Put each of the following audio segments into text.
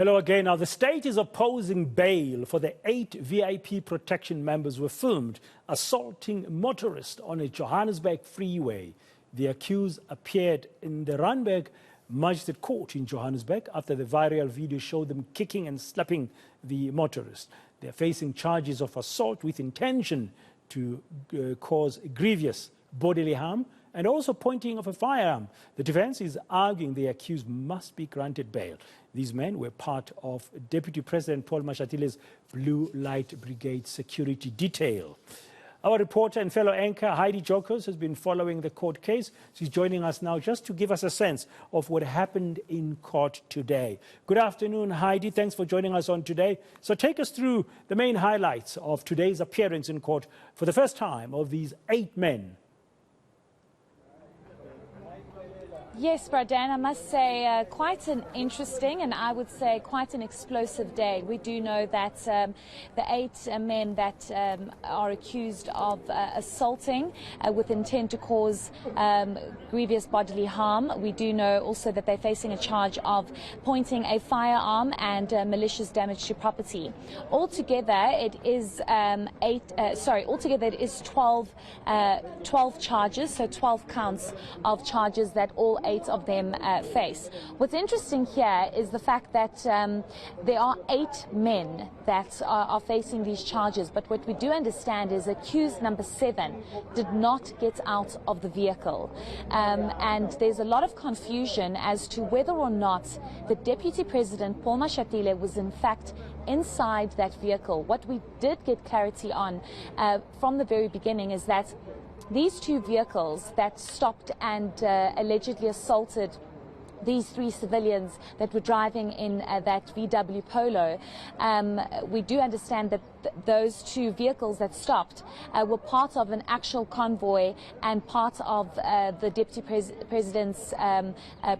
Hello again. Now, the state is opposing bail for the 8 VIP protection members who were filmed assaulting motorists on a Johannesburg freeway. The accused appeared in the Randburg Magistrate Court in Johannesburg after the viral video showed them kicking and slapping the motorist. They are facing charges of assault with intention to cause grievous bodily harm and also pointing of a firearm. The defense is arguing the accused must be granted bail. These men were part of Deputy President Paul Mashatile's Blue Light Brigade security detail. Our reporter and fellow anchor Heidi Giokos has been following the court case. She's joining us now just to give us a sense of what happened in court today. Good afternoon, Heidi. Thanks for joining us on today. So take us through the main highlights of today's appearance in court for the first time of these 8 men. Yes, Bradan, I must say quite an interesting and I would say quite an explosive day. We do know that the 8 men that are accused of assaulting with intent to cause grievous bodily harm. We do know also that they're facing a charge of pointing a firearm and malicious damage to property. Altogether, it is 12 charges, so 12 counts of charges that all 8 of them face. What's interesting here is the fact that there are 8 men that are facing these charges, but what we do understand is accused number 7 did not get out of the vehicle. And there's a lot of confusion as to whether or not the Deputy President Paul Mashatile was in fact inside that vehicle. What we did get clarity on from the very beginning is that these 2 vehicles that stopped and allegedly assaulted these 3 civilians that were driving in that VW Polo, we do understand that those 2 vehicles that stopped were part of an actual convoy and part of the Deputy President's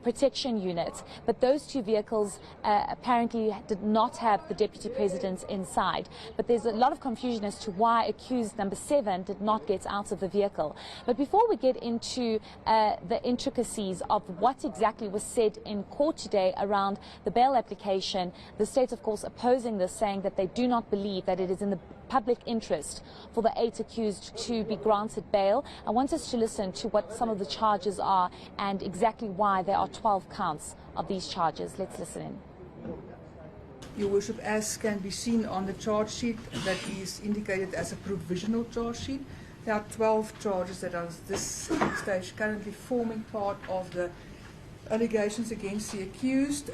protection unit. But those 2 vehicles apparently did not have the Deputy President inside. But there's a lot of confusion as to why accused number 7 did not get out of the vehicle. But before we get into the intricacies of what exactly was said in court today around the bail application, the state, of course, opposing this, saying that they do not believe that it is in the public interest for the 8 accused to be granted bail. I want us to listen to what some of the charges are and exactly why there are 12 counts of these charges. Let's listen in. Your Worship, as can be seen on the charge sheet that is indicated as a provisional charge sheet, there are 12 charges that are at this stage currently forming part of the allegations against the accused.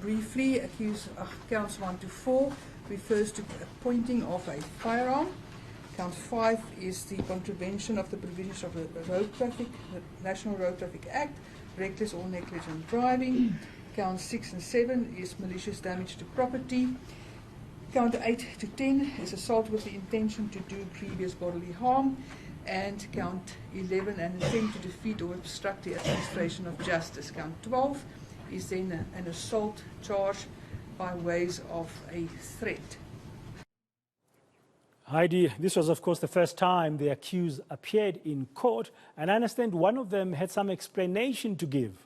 Briefly, accused counts 1 to 4 refers to pointing of a firearm. Count 5 is the contravention of the provisions of the National Road Traffic Act, reckless or negligent driving. Count 6 and 7 is malicious damage to property. Count 8 to 10 is assault with the intention to do grievous bodily harm. And count 11, an attempt to defeat or obstruct the administration of justice. Count 12 is then an assault charge by ways of a threat. Heidi, this was, of course, the first time the accused appeared in court, and I understand one of them had some explanation to give.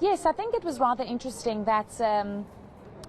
Yes, I think it was rather interesting that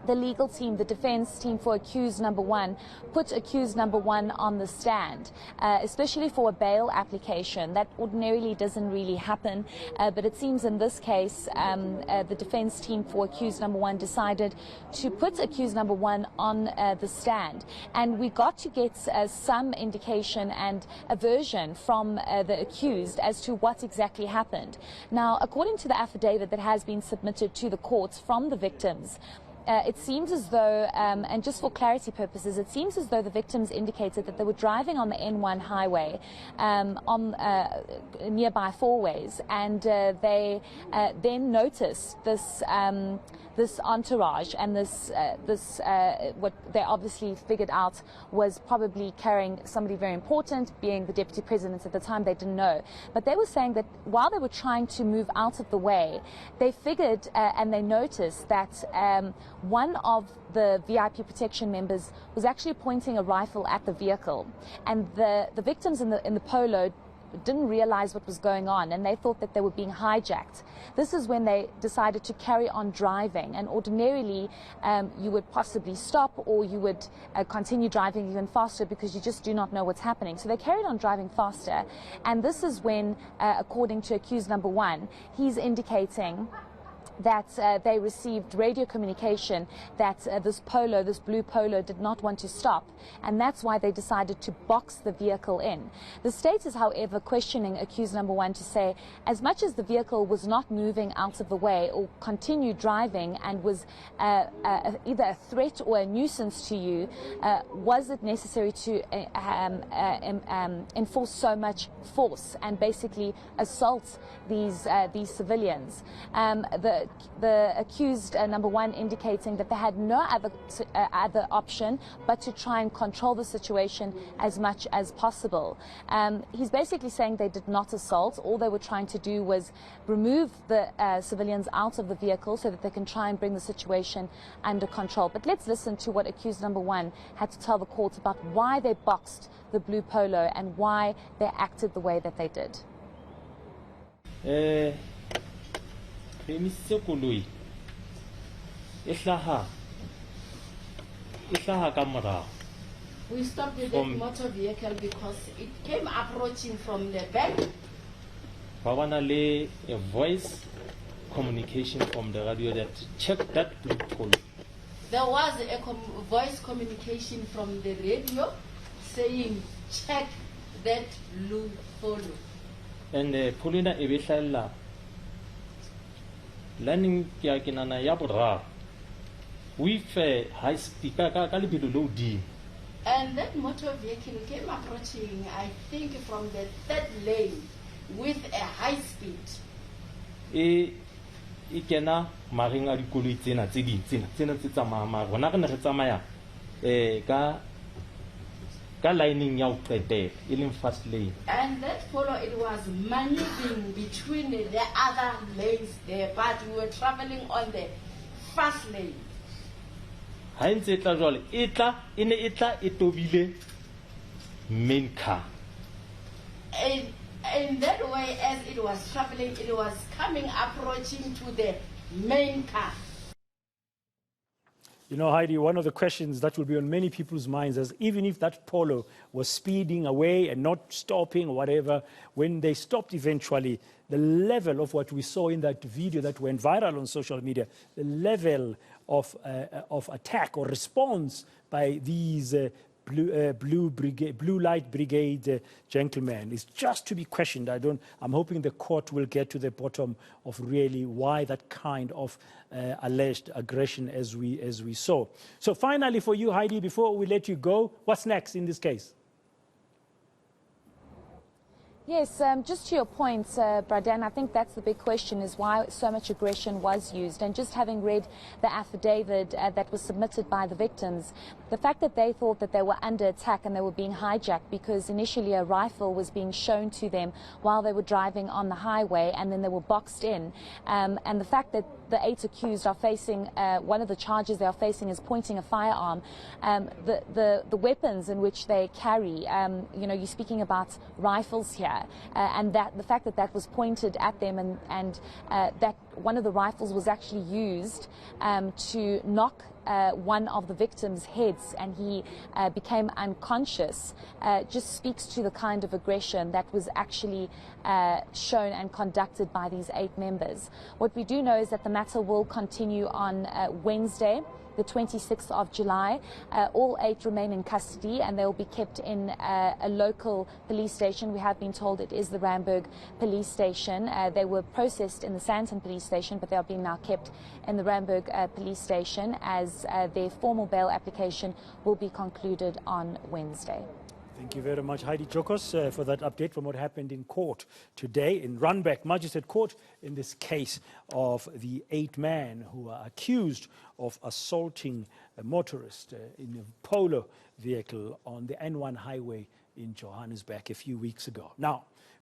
the legal team, the defense team for accused number 1, put accused number 1 on the stand, especially for a bail application. That ordinarily doesn't really happen, but it seems in this case the defense team for accused number 1 decided to put accused number 1 on the stand. And we got to get some indication and a version from the accused as to what exactly happened. Now, according to the affidavit that has been submitted to the courts from the victims, it seems as though, and just for clarity purposes, it seems as though the victims indicated that they were driving on the N1 highway on nearby four-ways, and they then noticed this this entourage and this what they obviously figured out was probably carrying somebody very important, being the Deputy President at the time. They didn't know, but they were saying that while they were trying to move out of the way, they figured and they noticed that one of the VIP protection members was actually pointing a rifle at the vehicle, and the victims in the Polo didn't realize what was going on, and they thought that they were being hijacked. This is when they decided to carry on driving, and ordinarily you would possibly stop, or you would continue driving even faster because you just do not know what's happening. So they carried on driving faster, and this is when, according to accused number one, he's indicating that they received radio communication that this blue Polo did not want to stop, and that's why they decided to box the vehicle in. The state is, however, questioning accused number one to say, as much as the vehicle was not moving out of the way or continued driving and was either a threat or a nuisance to you, was it necessary to enforce so much force and basically assault these civilians? The accused number one indicating that they had no other option but to try and control the situation as much as possible. He's basically saying they did not assault. All they were trying to do was remove the civilians out of the vehicle so that they can try and bring the situation under control. But let's listen to what accused number one had to tell the court about why they boxed the blue Polo and why they acted the way that they did. We stopped with that motor vehicle because it came approaching from the back. A voice communication from the radio that checked that blue Polo. There was a voice communication from the radio saying check that blue Polo. And Polina Ebeshala landing Kiakinana Yabura with high speed low D. And that motor vehicle came approaching, I think, from the third lane with a high speed. Ikena maringa dikoloi tsena tse ding tsena tse tsamayang rona re ne re tsamaya ka lining ya ho qetela e leng fast lane. And that Polo, it was maneuvering between the other lanes there, but we were traveling on the fast lane. Ha ntse tla jwale e ne e tobile main car. In that way, as it was traveling, it was approaching to the main car. You know, Heidi, one of the questions that will be on many people's minds is, even if that Polo was speeding away and not stopping or whatever, when they stopped eventually, the level of what we saw in that video that went viral on social media, the level of attack or response by these blue light brigade gentlemen is just to be questioned. I'm hoping the court will get to the bottom of really why that kind of alleged aggression as we saw. So finally for you, Heidi, before we let you go, what's next in this case? Yes, just to your point, Bradan, I think that's the big question, is why so much aggression was used. And just having read the affidavit that was submitted by the victims, the fact that they thought that they were under attack and they were being hijacked because initially a rifle was being shown to them while they were driving on the highway, and then they were boxed in. And the fact that the 8 accused are facing, one of the charges they are facing is pointing a firearm. The weapons in which they carry, you know, you're speaking about rifles here. And that the fact that that was pointed at them, and that one of the rifles was actually used to knock one of the victims' heads, and he became unconscious, just speaks to the kind of aggression that was actually shown and conducted by these 8 members. What we do know is that the matter will continue on Wednesday, the 26th of July. All 8 remain in custody, and they will be kept in a local police station. We have been told it is the Randburg police station. They were processed in the Sandton police station, but they are being now kept in the Randburg police station as their formal bail application will be concluded on Wednesday. Thank you very much, Heidi Giokos, for that update from what happened in court today in Randburg Magistrate Court in this case of the 8 men who are accused of assaulting a motorist in a Polo vehicle on the N1 highway in Johannesburg a few weeks ago. Now,